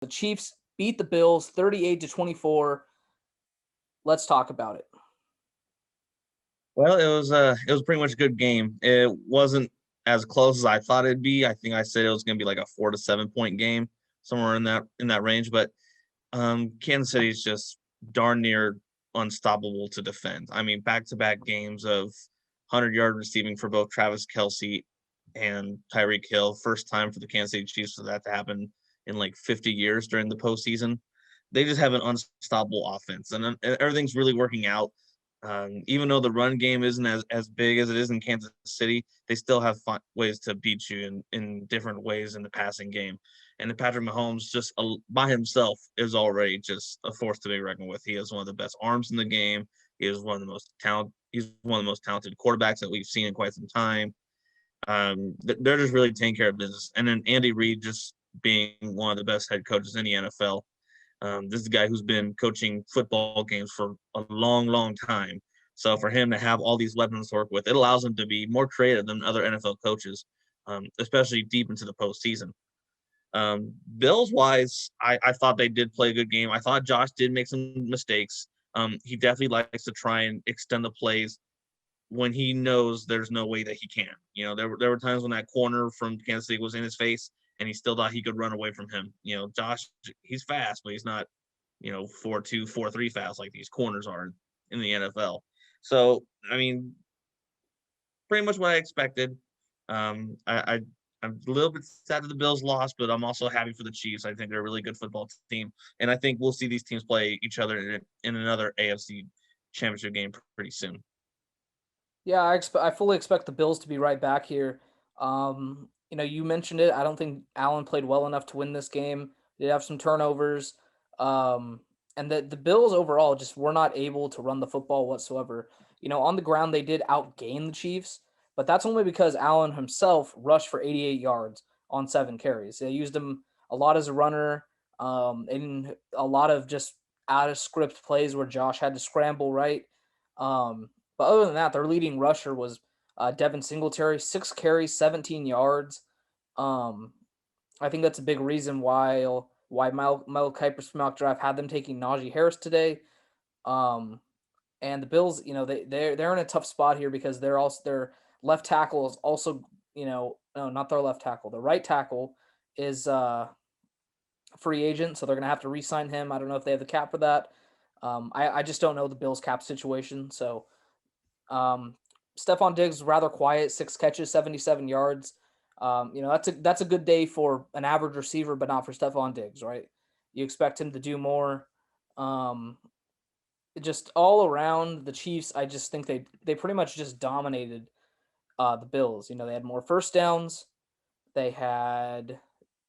The Chiefs beat the Bills 38-24. Let's talk about it. Well, it was pretty much a good game. It wasn't as close as I thought it'd be. I think I said it was going to be like a 4 to 7 point game, somewhere in that range. But Kansas City is just darn near unstoppable to defend. I mean, back-to-back games of 100-yard receiving for both Travis Kelsey and Tyreek Hill. First time for the Kansas City Chiefs for that to happen in like 50 years during the postseason. They just have an unstoppable offense, and everything's really working out. Even though the run game isn't as big as it is in Kansas City, they still have ways to beat you in different ways in the passing game. And Patrick Mahomes, just by himself, is already just a force to be reckoned with. He has one of the best arms in the game. He is one of the most talent. He's one of the most talented quarterbacks that we've seen in quite some time. They're just really taking care of business. And then Andy Reid just being one of the best head coaches in the NFL. This is a guy who's been coaching football games for a long, long time. So for him to have all these weapons to work with, it allows him to be more creative than other NFL coaches, especially deep into the postseason. Bills wise, I thought they did play a good game. I thought Josh did make some mistakes. He definitely likes to try and extend the plays when he knows there's no way that he can. There were times when that corner from Kansas City was in his face and he still thought he could run away from him. Josh, he's fast, but he's not, 4.2, 4.3 fast like these corners are in the NFL. So, I mean, pretty much what I expected. I'm a little bit sad that the Bills lost, but I'm also happy for the Chiefs. I think they're a really good football team, and I think we'll see these teams play each other in another AFC championship game pretty soon. Yeah, I fully expect the Bills to be right back here. You mentioned it. I don't think Allen played well enough to win this game. They did have some turnovers. And the Bills overall just were not able to run the football whatsoever. On the ground they did outgain the Chiefs, but that's only because Allen himself rushed for 88 yards on 7 carries. They used him a lot as a runner, and a lot of just out of script plays where Josh had to scramble, right? But other than that, their leading rusher was Devin Singletary, 6 carries, 17 yards. Um, I think that's a big reason why Mel Kiper's mock draft had them taking Najee Harris today. Um, and the Bills, they're in a tough spot here because their left tackle is also, no, not their left tackle. The right tackle is free agent, so they're gonna have to re-sign him. I don't know if they have the cap for that. I just don't know the Bills cap situation. So um, Stephon Diggs rather quiet, 6 catches, 77 yards. That's a good day for an average receiver, but not for Stephon Diggs, right? You expect him to do more. Um, just all around the Chiefs, I just think they pretty much just dominated the Bills. They had more first downs, they had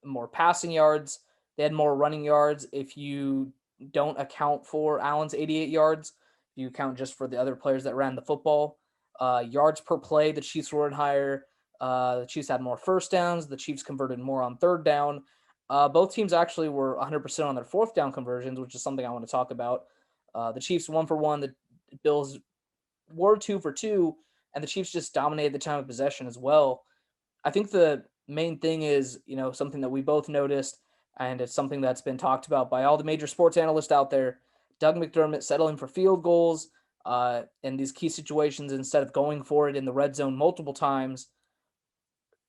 more passing yards, they had more running yards. If you don't account for Allen's 88 yards, you account just for the other players that ran the football. Yards per play, the Chiefs were in higher. The Chiefs had more first downs. The Chiefs converted more on third down. Both teams actually were 100% on their fourth down conversions, which is something I want to talk about. The Chiefs 1 for 1. The Bills were 2 for 2, and the Chiefs just dominated the time of possession as well. I think the main thing is, something that we both noticed, and it's something that's been talked about by all the major sports analysts out there. Doug McDermott settling for field goals in these key situations instead of going for it in the red zone multiple times.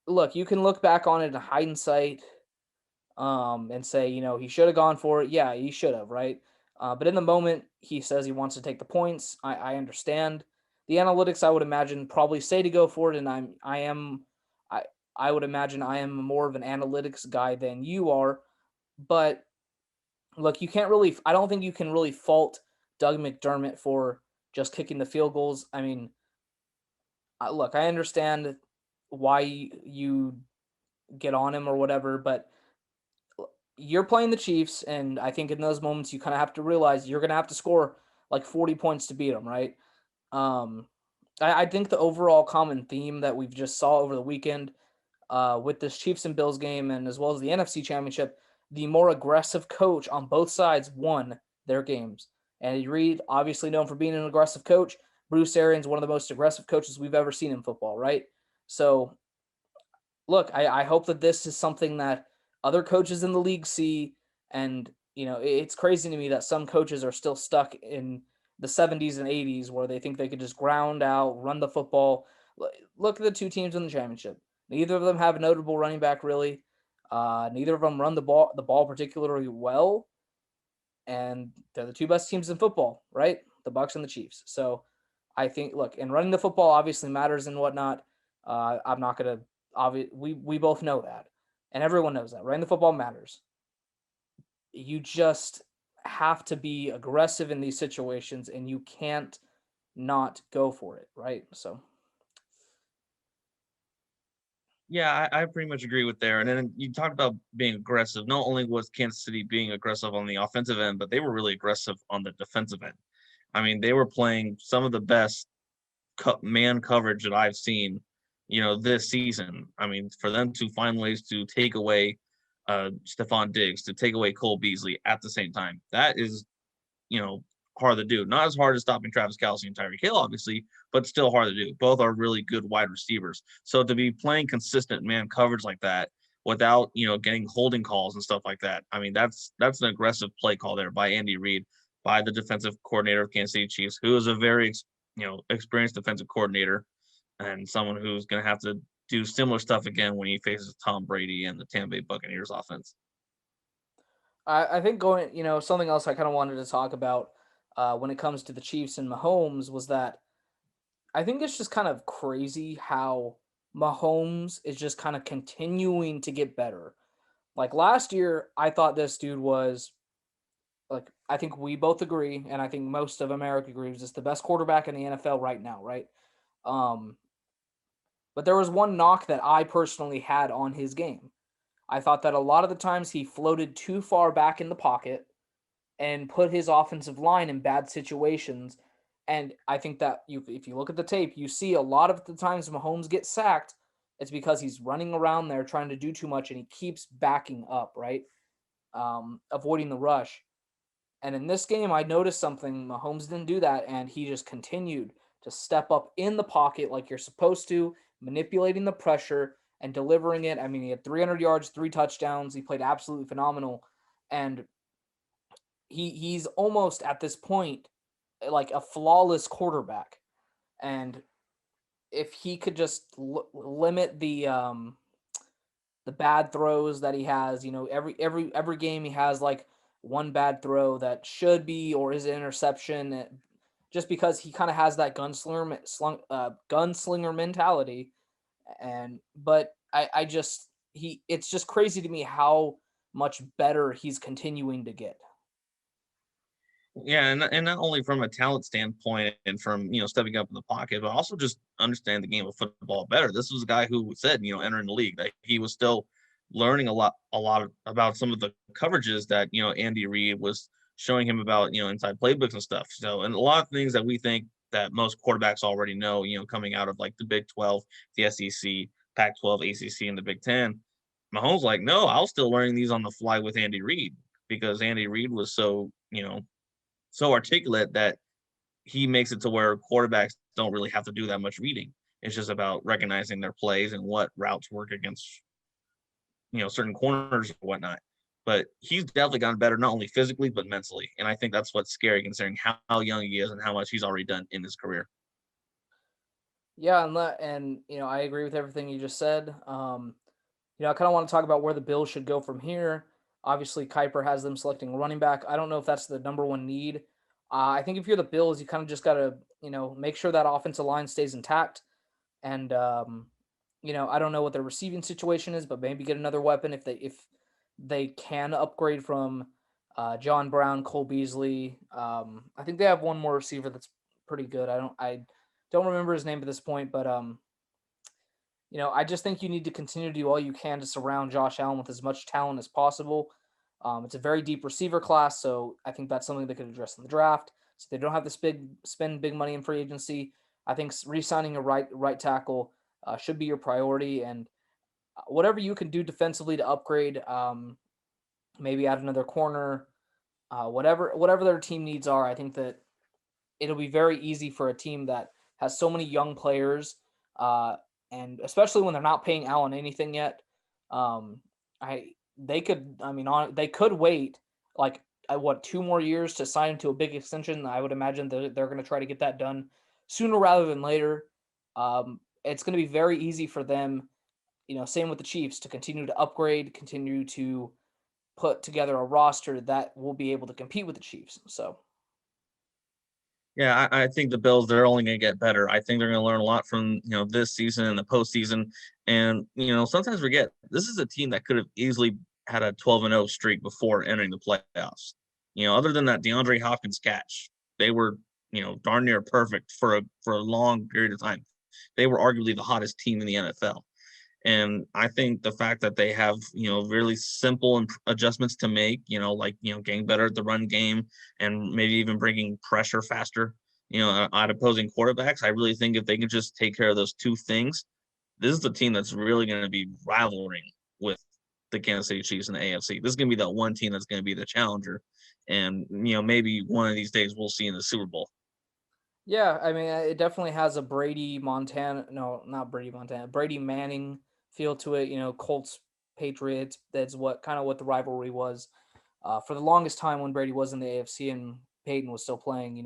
Look, you can look back on it in hindsight, and say, he should have gone for it. Yeah, he should have, right? But in the moment, he says he wants to take the points. I understand. The analytics, I would imagine, probably say to go for it, and I I would imagine I am more of an analytics guy than you are. But look, you can't really. I don't think you can really fault Doug McDermott for just kicking the field goals. I mean, look, I understand why you get on him or whatever, but you're playing the Chiefs, and I think in those moments you kind of have to realize you're going to have to score like 40 points to beat them, right? Um, I think the overall common theme that we've just saw over the weekend with this Chiefs and Bills game, and as well as the NFC Championship, the more aggressive coach on both sides won their games. Andy Reid, obviously known for being an aggressive coach. Bruce Arians, one of the most aggressive coaches we've ever seen in football, right? So look, I hope that this is something that other coaches in the league see, And it's crazy to me that some coaches are still stuck in the 70s and 80s where they think they could just ground out, run the football. Look at the two teams in the championship. Neither of them have a notable running back, really. Neither of them run the ball particularly well, and they're the two best teams in football, right? The Bucks and the Chiefs. So I think, look, and running the football obviously matters and whatnot. I'm not gonna we both know that, and everyone knows that running the football matters. You just have to be aggressive in these situations, and you can't not go for it, right? So Yeah, I pretty much agree with there. And then you talked about being aggressive. Not only was Kansas City being aggressive on the offensive end, but they were really aggressive on the defensive end. I mean, they were playing some of the best man coverage that I've seen, this season. I mean, for them to find ways to take away Stephon Diggs, to take away Cole Beasley at the same time, that is, you know, hard to do. Not as hard as stopping Travis Kelce and Tyreek Hill, obviously, but still hard to do. Both are really good wide receivers. So to be playing consistent man coverage like that without, getting holding calls and stuff like that, I mean, that's an aggressive play call there by Andy Reid, by the defensive coordinator of Kansas City Chiefs, who is a very, experienced defensive coordinator and someone who's going to have to do similar stuff again when he faces Tom Brady and the Tampa Bay Buccaneers offense. I think going, something else I kind of wanted to talk about when it comes to the Chiefs and Mahomes was that I think it's just kind of crazy how Mahomes is just kind of continuing to get better. Like last year, I thought this dude was like, I think we both agree, and I think most of America agrees, is the best quarterback in the NFL right now, right? Um, but there was one knock that I personally had on his game. I thought that a lot of the times he floated too far back in the pocket and put his offensive line in bad situations. And I think that if you look at the tape, you see a lot of the times Mahomes gets sacked, it's because he's running around there trying to do too much and he keeps backing up, right? Avoiding the rush. And in this game, I noticed something. Mahomes didn't do that, and he just continued to step up in the pocket like you're supposed to, manipulating the pressure and delivering it. I mean, he had 300 yards, 3 touchdowns. He played absolutely phenomenal, and he's almost at this point like a flawless quarterback. And if he could just limit the bad throws that he has. Every game he has like one bad throw that should be or is an interception. Just because he kind of has that gunslinger mentality, and but I just he it's just crazy to me how much better he's continuing to get. Yeah, and not only from a talent standpoint and from stepping up in the pocket, but also just understand the game of football better. This was a guy who said entering the league that he was still learning about some of the coverages that Andy Reid was showing him about inside playbooks and stuff. So and a lot of things that we think that most quarterbacks already know, coming out of like the Big 12, the SEC, Pac-12, ACC, and the Big 10. Mahomes like, no, I was still learning these on the fly with Andy Reid because Andy Reid was so articulate that he makes it to where quarterbacks don't really have to do that much reading. It's just about recognizing their plays and what routes work against, certain corners or whatnot. But he's definitely gotten better, not only physically, but mentally. And I think that's what's scary considering how young he is and how much he's already done in his career. Yeah, and I agree with everything you just said. I kind of want to talk about where the Bills should go from here. Obviously, Kuiper has them selecting a running back. I don't know if that's the number one need. I think if you're the Bills, you kind of just got to, make sure that offensive line stays intact. And I don't know what their receiving situation is, but maybe get another weapon if they can upgrade from John Brown, Cole Beasley. I think they have one more receiver that's pretty good. I don't remember his name at this point, but I just think you need to continue to do all you can to surround Josh Allen with as much talent as possible. It's a very deep receiver class, so I think that's something they could address in the draft. So they don't have to spend big money in free agency. I think re-signing a right tackle should be your priority, and whatever you can do defensively to upgrade, maybe add another corner, whatever their team needs are. I think that it'll be very easy for a team that has so many young players, uh, and especially when they're not paying Allen anything yet. Um, I they could I mean on they could wait like what 2 more years to sign to a big extension. I would imagine they're going to try to get that done sooner rather than later. It's going to be very easy for them, same with the Chiefs, to continue to upgrade, continue to put together a roster that will be able to compete with the Chiefs. So Yeah, I think the Bills, they're only going to get better. I think they're going to learn a lot from this season and the postseason. And sometimes forget this is a team that could have easily had a 12-0 streak before entering the playoffs. Other than that DeAndre Hopkins catch, they were darn near perfect for a long period of time. They were arguably the hottest team in the NFL. And I think the fact that they have, really simple adjustments to make, like, getting better at the run game and maybe even bringing pressure faster, at opposing quarterbacks. I really think if they can just take care of those two things, this is the team that's really going to be rivaling with the Kansas City Chiefs in the AFC. This is going to be that one team that's going to be the challenger. And, maybe one of these days we'll see in the Super Bowl. yeah, I mean, it definitely has a Brady Montana, no, not Brady Montana, Brady Manning feel to it. Colts Patriots. That's what the rivalry was for the longest time when Brady was in the AFC and Peyton was still playing.